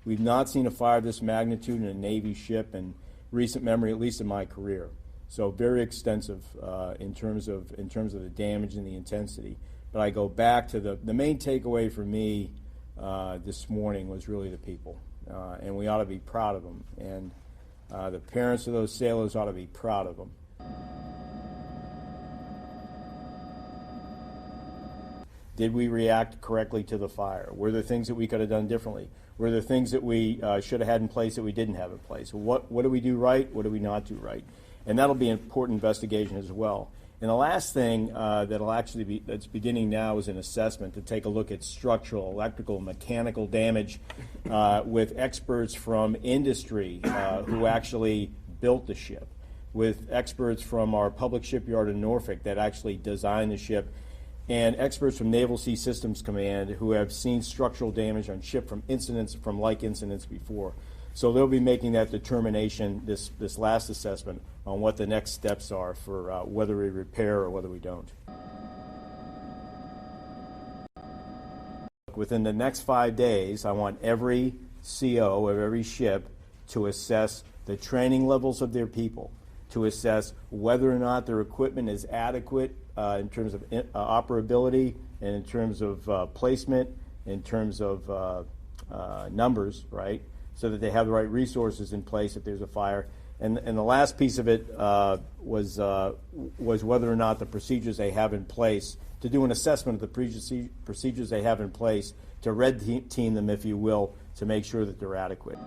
We've not seen a fire of this magnitude in a Navy ship in recent memory, at least in my career. So very extensive in terms of the damage and the intensity. But I go back to the main takeaway for me this morning was really the people, and we ought to be proud of them. And the parents of those sailors ought to be proud of them. Did we react correctly to the fire? Were there things that we could have done differently? Were there things that we should have had in place that we didn't have in place? What do we do right? What do we not do right? And that'll be an important investigation as well. And the last thing that's beginning now is an assessment to take a look at structural, electrical, mechanical damage with experts from industry who actually built the ship, with experts from our public shipyard in Norfolk that actually designed the ship, and experts from Naval Sea Systems Command who have seen structural damage on ship from like incidents before. So they'll be making that determination, this last assessment, on what the next steps are for whether we repair or whether we don't. Within the next 5 days, I want every CO of every ship to assess the training levels of their people, to assess whether or not their equipment is adequate in terms of operability and in terms of placement, in terms of numbers, right? So that they have the right resources in place if there's a fire. And the last piece of it was whether or not the procedures they have in place, to do an assessment of the procedures they have in place to red team them, if you will, to make sure that they're adequate.